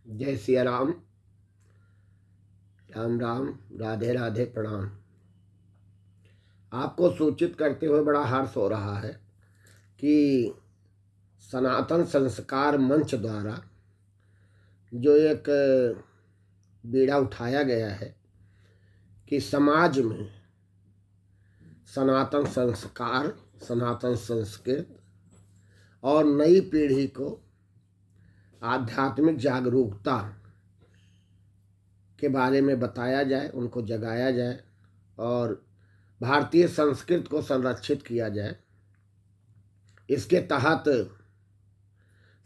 जय सिया राम। राम राम, राधे राधे, प्रणाम। आपको सूचित करते हुए बड़ा हर्ष हो रहा है कि सनातन संस्कार मंच द्वारा जो एक बीड़ा उठाया गया है कि समाज में सनातन संस्कार, सनातन संस्कृत और नई पीढ़ी को आध्यात्मिक जागरूकता के बारे में बताया जाए, उनको जगाया जाए और भारतीय संस्कृति को संरक्षित किया जाए। इसके तहत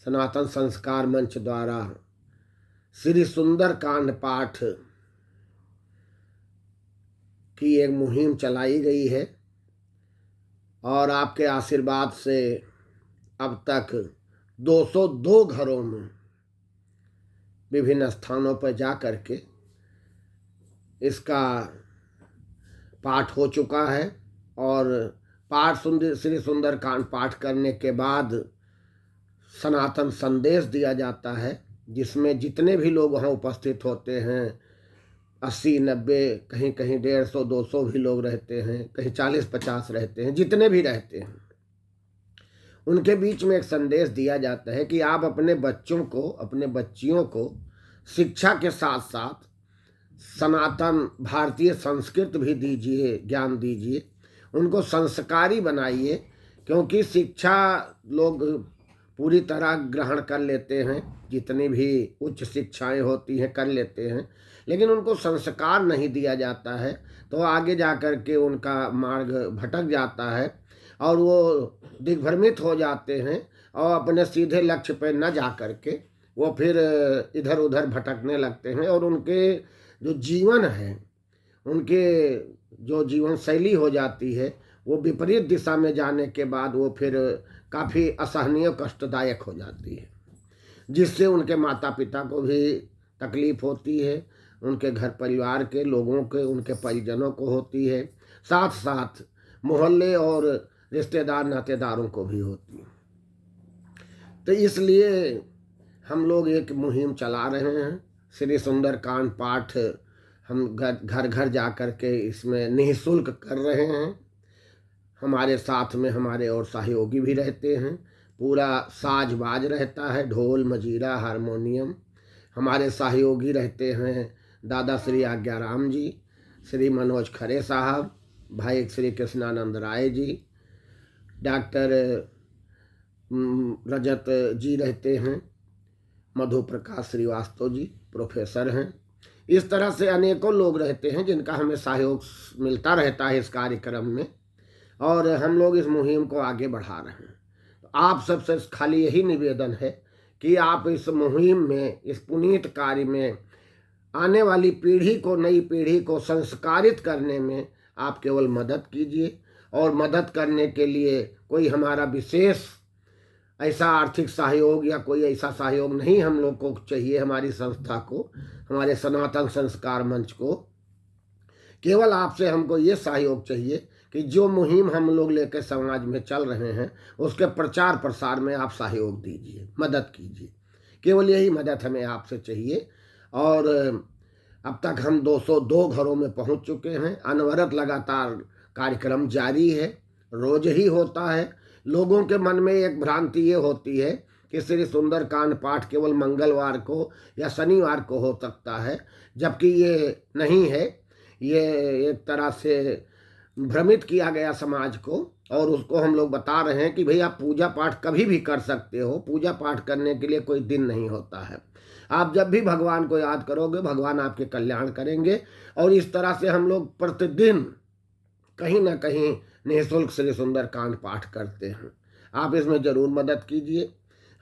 सनातन संस्कार मंच द्वारा श्री सुंदर कांड पाठ की एक मुहिम चलाई गई है और आपके आशीर्वाद से अब तक 202 घरों में विभिन्न स्थानों पर जा कर के इसका पाठ हो चुका है और श्री सुंदर कांड पाठ करने के बाद सनातन संदेश दिया जाता है, जिसमें जितने भी लोग वहाँ उपस्थित होते हैं 80-90, कहीं कहीं 150-200 भी लोग रहते हैं, कहीं 40-50 रहते हैं, जितने भी रहते हैं उनके बीच में एक संदेश दिया जाता है कि आप अपने बच्चों को, अपने बच्चियों को शिक्षा के साथ साथ सनातन भारतीय संस्कृत भी दीजिए, ज्ञान दीजिए, उनको संस्कारी बनाइए। क्योंकि शिक्षा लोग पूरी तरह ग्रहण कर लेते हैं, जितनी भी उच्च शिक्षाएं होती हैं कर लेते हैं, लेकिन उनको संस्कार नहीं दिया जाता है तो आगे जा कर के उनका मार्ग भटक जाता है और वो दिग्भ्रमित हो जाते हैं और अपने सीधे लक्ष्य पर न जा कर के वो फिर इधर उधर भटकने लगते हैं और उनके जो जीवन है, उनके जो जीवन शैली हो जाती है वो विपरीत दिशा में जाने के बाद वो फिर काफ़ी असहनीय, कष्टदायक हो जाती है, जिससे उनके माता पिता को भी तकलीफ होती है, उनके घर परिवार के लोगों के, उनके परिजनों को होती है, साथ साथ मोहल्ले और रिश्तेदार नातेदारों को भी होती है। तो इसलिए हम लोग एक मुहिम चला रहे हैं, श्री सुंदर कांड पाठ हम घर घर जा कर के इसमें निःशुल्क कर रहे हैं। हमारे साथ में हमारे और सहयोगी भी रहते हैं, पूरा साज बाज रहता है, ढोल मजीरा हारमोनियम। हमारे सहयोगी रहते हैं दादा श्री आज्ञाराम जी, श्री मनोज खरे साहब, भाई श्री कृष्णानंद राय जी, डॉक्टर रजत जी रहते हैं, मधु प्रकाश श्रीवास्तव जी प्रोफेसर हैं। इस तरह से अनेकों लोग रहते हैं जिनका हमें सहयोग मिलता रहता है इस कार्यक्रम में और हम लोग इस मुहिम को आगे बढ़ा रहे हैं। तो आप सबसे खाली यही निवेदन है कि आप इस मुहिम में, इस पुनीत कार्य में आने वाली पीढ़ी को, नई पीढ़ी को संस्कारित करने में आप केवल मदद कीजिए और मदद करने के लिए कोई हमारा विशेष ऐसा आर्थिक सहयोग या कोई ऐसा सहयोग नहीं हम लोग को चाहिए। हमारी संस्था को, हमारे सनातन संस्कार मंच को केवल आपसे हमको ये सहयोग चाहिए कि जो मुहिम हम लोग लेकर समाज में चल रहे हैं उसके प्रचार प्रसार में आप सहयोग दीजिए, मदद कीजिए। केवल यही मदद हमें आपसे चाहिए। और अब तक हम 202 घरों में पहुंच चुके हैं। अनवरत लगातार कार्यक्रम जारी है, रोज ही होता है। लोगों के मन में एक भ्रांति ये होती है कि श्री सुंदर कांड पाठ केवल मंगलवार को या शनिवार को हो सकता है, जबकि ये नहीं है। ये एक तरह से भ्रमित किया गया समाज को और उसको हम लोग बता रहे हैं कि भाई आप पूजा पाठ कभी भी कर सकते हो। पूजा पाठ करने के लिए कोई दिन नहीं होता है। आप जब भी भगवान को याद करोगे भगवान आपके कल्याण करेंगे। और इस तरह से हम लोग प्रतिदिन कहीं ना कहीं निःशुल्क श्री सुंदर कांड पाठ करते हैं। आप इसमें ज़रूर मदद कीजिए।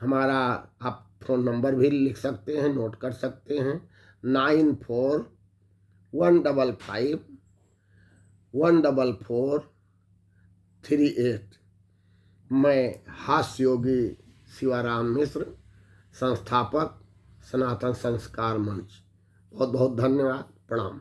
हमारा आप फ़ोन नंबर भी लिख सकते हैं, नोट कर सकते हैं, 9415514438। मैं हास्य योगी शिवाराम मिश्र, संस्थापक सनातन संस्कार मंच। बहुत बहुत धन्यवाद, प्रणाम।